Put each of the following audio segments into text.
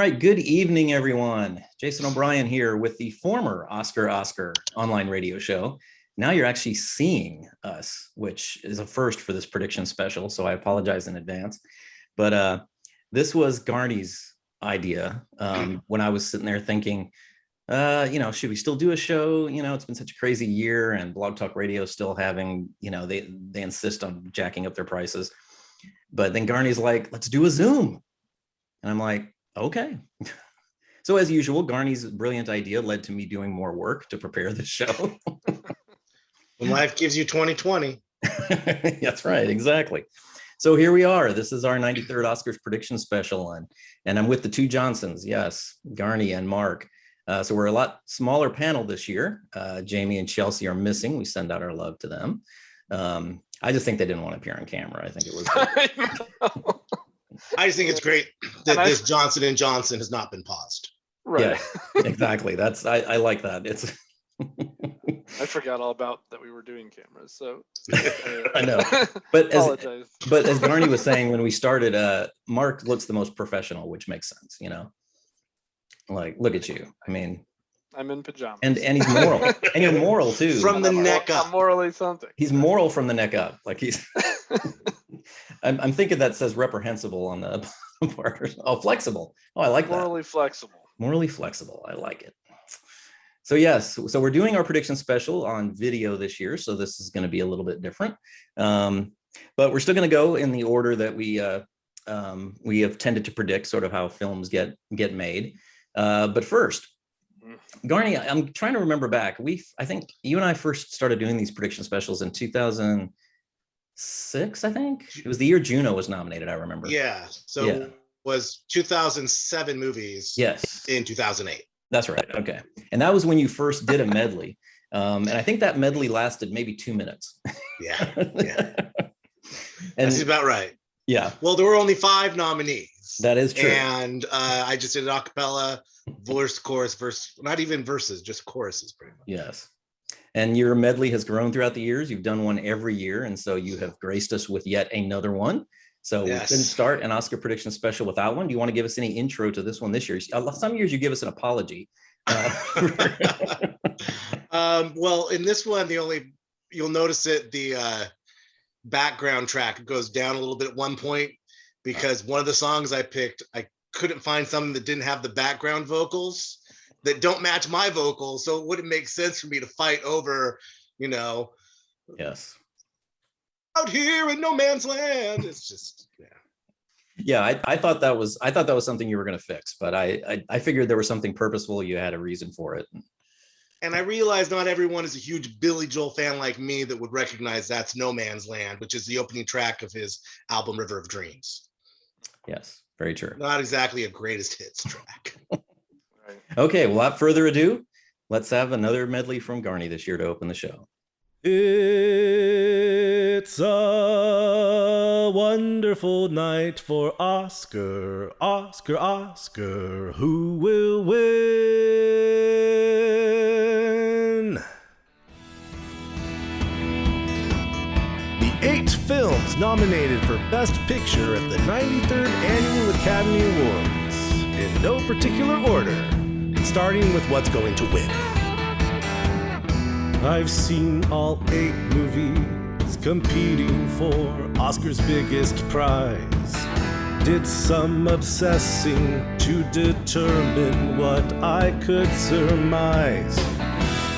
right, good evening, everyone. Jason O'Brien here with the former Oscar online radio show. Now you're actually seeing us, which is a first for this prediction special, so I apologize in advance. But this was Garney's idea when I was sitting there thinking, should we still do a show? It's been such a crazy year, and Blog Talk Radio is still having, they insist on jacking up their prices. But then Garney's like, let's do a Zoom. And I'm like, okay. So as usual, Garney's brilliant idea led to me doing more work to prepare the show. When life gives you 2020. That's right, exactly. So here we are. This is our 93rd Oscars prediction special, and I'm with the two Johnsons, yes, Garney and Mark. So we're a lot smaller panel this year. Jamie and Chelsea are missing. We send out our love to them. I just think they didn't want to appear on camera. I think it was. I just think it's great that this Johnson and Johnson has not been paused. Right. Yeah, exactly. I like that. It's. I forgot all about that we were doing cameras, so I know. But as Garney was saying when we started, Mark looks the most professional, which makes sense, Like, look at you. I mean, I'm in pajamas. And he's moral. And you're moral too. From the neck up. I'm morally something. He's moral from the neck up. Like he's I'm thinking that says reprehensible on the part. Oh, flexible. Oh, I like that. Morally flexible. Morally flexible. I like it. So yes, so we're doing our prediction special on video this year. So this is going to be a little bit different. But we're still going to go in the order that we have tended to predict sort of how films get made. But first, Garney, I'm trying to remember back. I think you and I first started doing these prediction specials in 2006, I think. It was the year Juno was nominated, I remember. Yeah. So it was 2007 movies. Yes. In 2008. That's right. Okay. And that was when you first did a medley. And I think that medley lasted maybe 2 minutes. Yeah. That's about right. Yeah. Well, there were only 5 nominees. That is true. And I just did an a cappella, verse, chorus, verse, not even verses, just choruses pretty much. Yes. And your medley has grown throughout the years. You've done one every year. And so you have graced us with yet another one. So we couldn't start an Oscar prediction special without one. Do you want to give us any intro to this one this year? Some years you give us an apology. Well, in this one, you'll notice it, the background track goes down a little bit at one point because one of the songs I picked, I couldn't find something that didn't have the background vocals that don't match my vocals. So it wouldn't make sense for me to fight over, Yes. Out here in no man's land. It's just, yeah. I thought that was something you were going to fix, but I figured there was something purposeful. You had a reason for it. And I realized not everyone is a huge Billy Joel fan like me that would recognize that's No Man's Land, which is the opening track of his album River of Dreams. Yes, very true. Not exactly a greatest hits track. Okay, without further ado, let's have another medley from Garney this year to open the show. It's a wonderful night for Oscar, Oscar, Oscar. Who will win? The 8 films nominated for Best Picture at the 93rd Annual Academy Awards, in no particular order, starting with what's going to win. I've seen all 8 movies competing for Oscar's biggest prize. Did some obsessing to determine what I could surmise.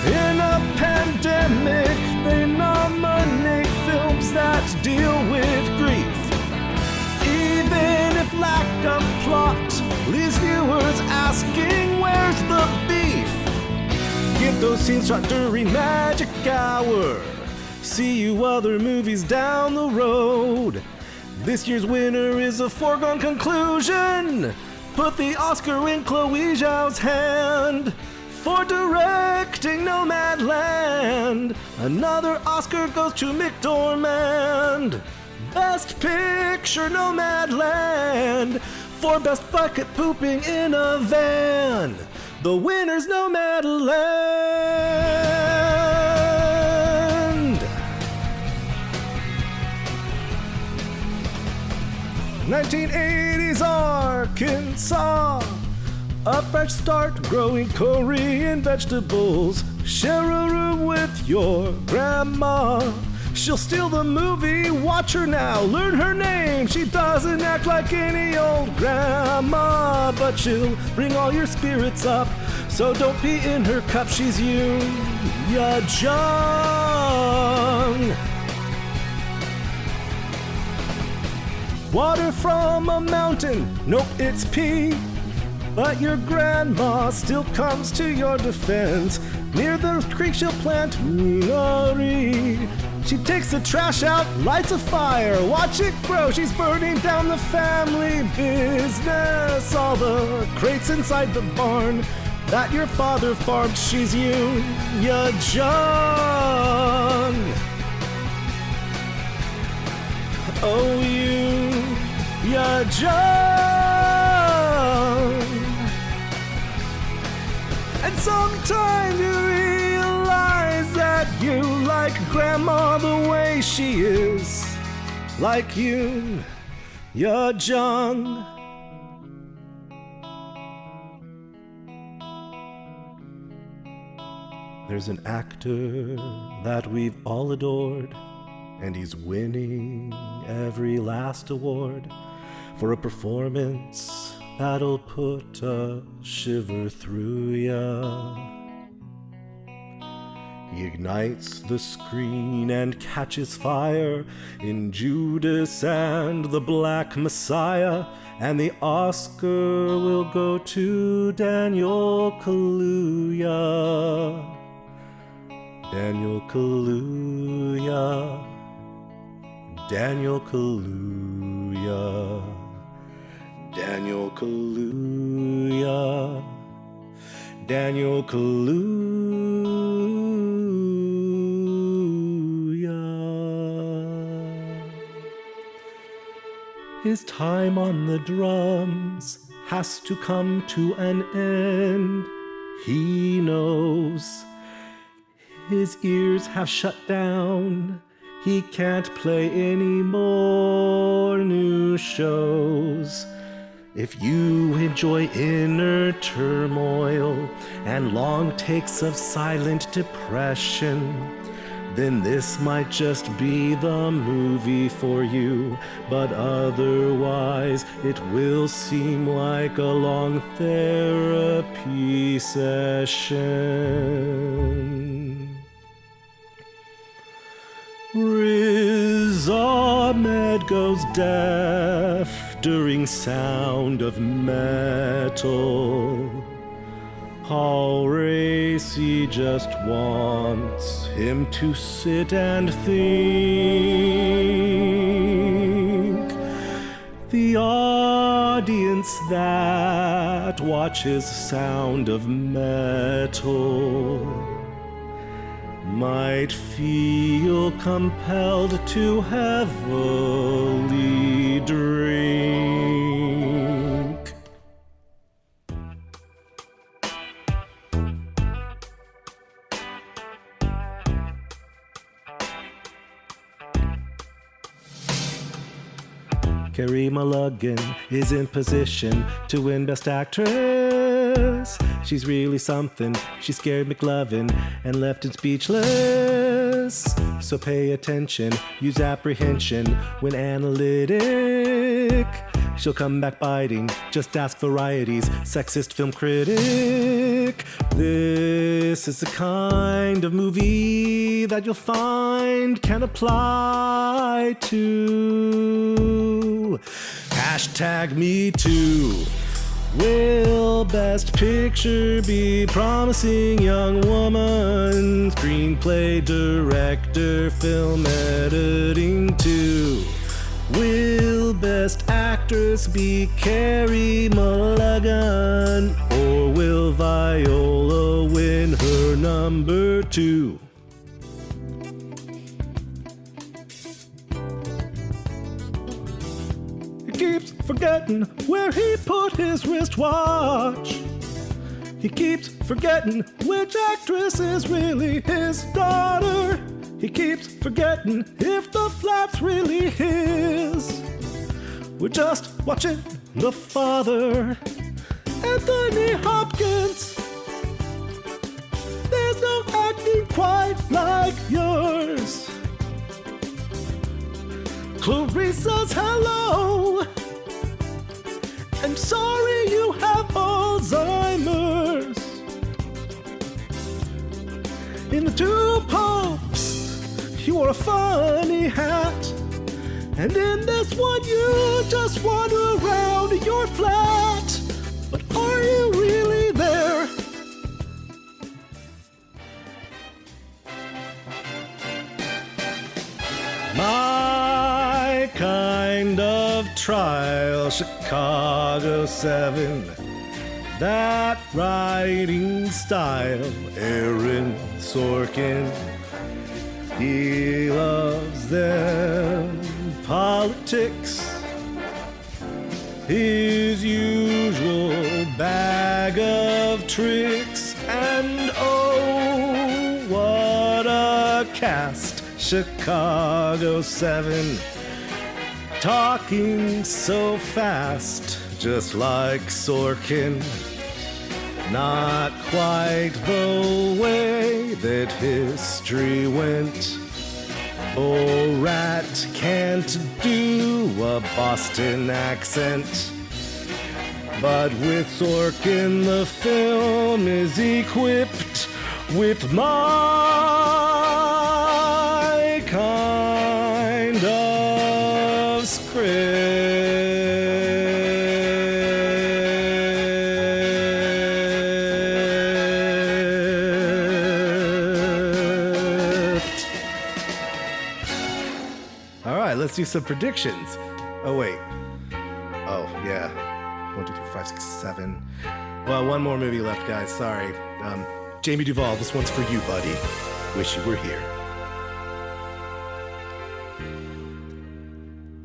In a pandemic, they nominate films that deal with grief. Even if lack of plot leaves viewers asking, where's the beef? Get those scenes shot during magic hour. See you other movies down the road. This year's winner is a foregone conclusion. Put the Oscar in Chloe Zhao's hand for directing Nomadland. Another Oscar goes to McDormand. Best Picture Nomadland for Best Bucket Pooping in a Van. The winner's Nomadland. 1980s Arkansas A fresh start growing Korean vegetables. Share a room with your grandma. She'll steal the movie, watch her now, learn her name. She doesn't act like any old grandma, but she'll bring all your spirits up, so don't be in her cup. She's you, ya Jung. Water from a mountain, nope, it's pee. But your grandma still comes to your defense. Near the creek she'll plant Minari. She takes the trash out, lights a fire, watch it grow. She's burning down the family business. All the crates inside the barn that your father farmed. She's you, ya Jung. Oh, you, ya Jung. And sometimes you realize that you like grandma the way she is. Like you, ya Jung. There's an actor that we've all adored, and he's winning every last award for a performance that'll put a shiver through ya. He ignites the screen and catches fire in Judas and the Black Messiah, and the Oscar will go to Daniel Kaluuya. Daniel Kaluuya. Daniel Kaluuya. Daniel Kaluuya. Daniel Kaluuya. His time on the drums has to come to an end. He knows his ears have shut down. He can't play any more new shows. If you enjoy inner turmoil and long takes of silent depression, then this might just be the movie for you. But otherwise, it will seem like a long therapy session. Riz Ahmed goes deaf during Sound of Metal. Paul Racy just wants him to sit and think. The audience that watches Sound of Metal might feel compelled to heavily drink. Carey Mulligan is in position to win Best Actress. She's really something. She scared McLovin and left him speechless. So pay attention, use apprehension when analytic. She'll come back biting, just ask varieties, sexist film critic. This is the kind of movie that you'll find can apply to #MeToo. Will Best Picture be Promising Young Woman? Screenplay, director, film editing too. Will Best Actress be Carey Mulligan? Or will Viola win her number 2? He keeps forgetting where he put his wristwatch. He keeps forgetting which actress is really his daughter. He keeps forgetting if the flat's really his. We're just watching the father Anthony Hopkins. There's no acting quite like yours. Clarissa's hello. And sorry you have Alzheimer's. In the Two Popes, you wore a funny hat. And in this one, you just wander around your flat. But are you really there? My kind of trial, Chicago 7. That writing style, Aaron Sorkin. He loves them politics. His usual bag of tricks. And oh, what a cast, Chicago 7. Talking so fast, just like Sorkin. Not quite the way that history went. Borat can't do a Boston accent. But with Sorkin, the film is equipped with my kind of script. All right, let's do some predictions. Oh, wait. Oh, yeah. 1, 2, 3, 4, 5, 6, 7. Well, one more movie left, guys. Sorry. Jamie Duvall, this one's for you, buddy. Wish you were here.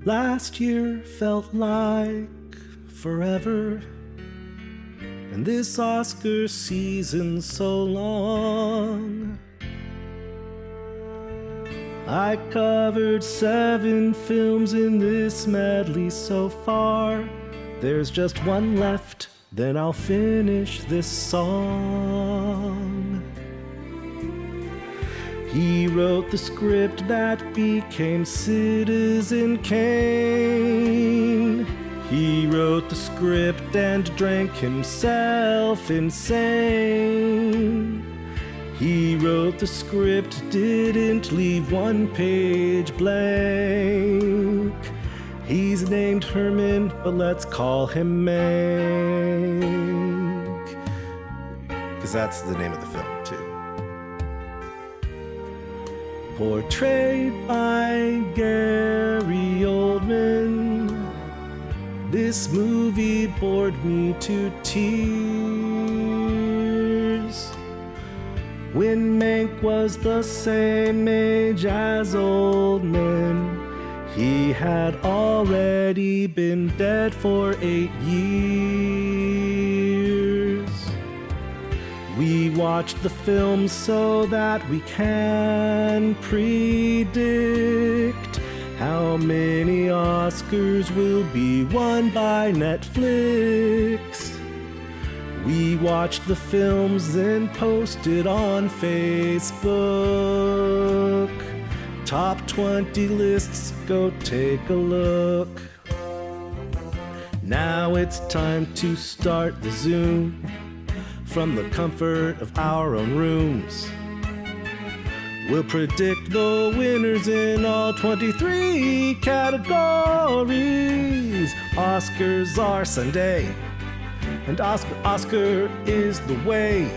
Last year felt like forever, and this Oscar season so long. I covered 7 films in this medley so far. There's just one left, then I'll finish this song. He wrote the script that became Citizen Kane. He wrote the script and drank himself insane. He wrote the script, didn't leave one page blank. He's named Herman, but let's call him Mank. Because that's the name of the film, too. Portrayed by Gary Oldman, this movie bored me to tears. When Mank was the same age as Oldman, he had already been dead for 8 years. We watched the film so that we can predict how many Oscars will be won by Netflix. We watched the films and posted on Facebook. Top 20 lists, go take a look. Now it's time to start the Zoom from the comfort of our own rooms. We'll predict the winners in all 23 categories. Oscars are Sunday, and Oscar is the way.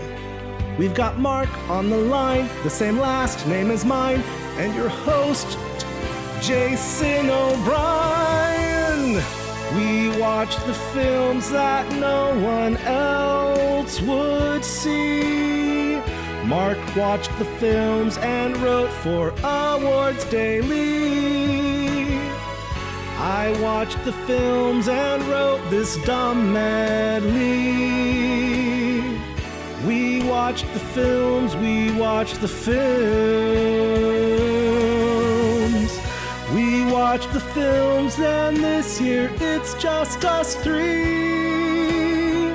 We've got Mark on the line, the same last name as mine, and your host, Jason O'Brien. We watch the films that no one else would see. Mark watched the films and wrote for Awards Daily. I watched the films and wrote this dumb medley. We watched the films, we watched the films. We watched the films, and this year it's just us 3.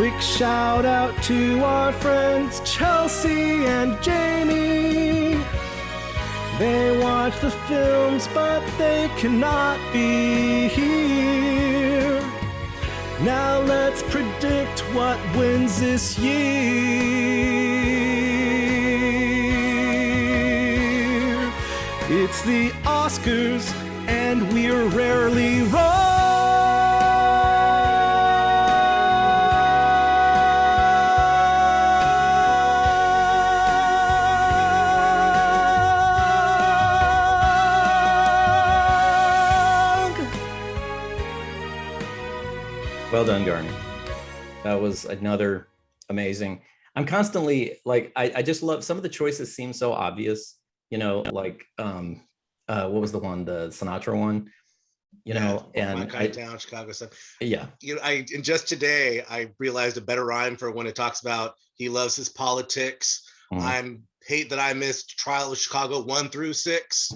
Quick shout out to our friends Chelsea and Jamie. They watch the films, but they cannot be here. Now let's predict what wins this year. It's the Oscars, and we're rarely wrong. Well done, Garney. That was another amazing. I'm constantly like, I just love some of the choices seem so obvious, you know, like what was the one, the Sinatra one, you know, and My Kind of Town, Chicago stuff. yeah, You know, and just today I realized a better rhyme for when it talks about he loves his politics. Mhm. I'm hate that I missed Trial of Chicago 1 through 6.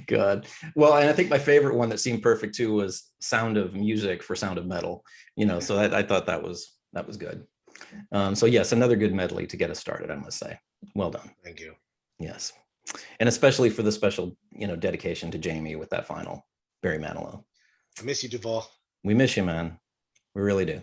good. Well, and I think my favorite one that seemed perfect too was Sound of Music for Sound of Metal, you know, so I thought that was good. So yes, another good medley to get us started, I must say. Well done. Thank you. Yes. And especially for the special, you know, dedication to Jamie with that final Barry Manilow. I miss you, Duvall. We miss you, man. We really do.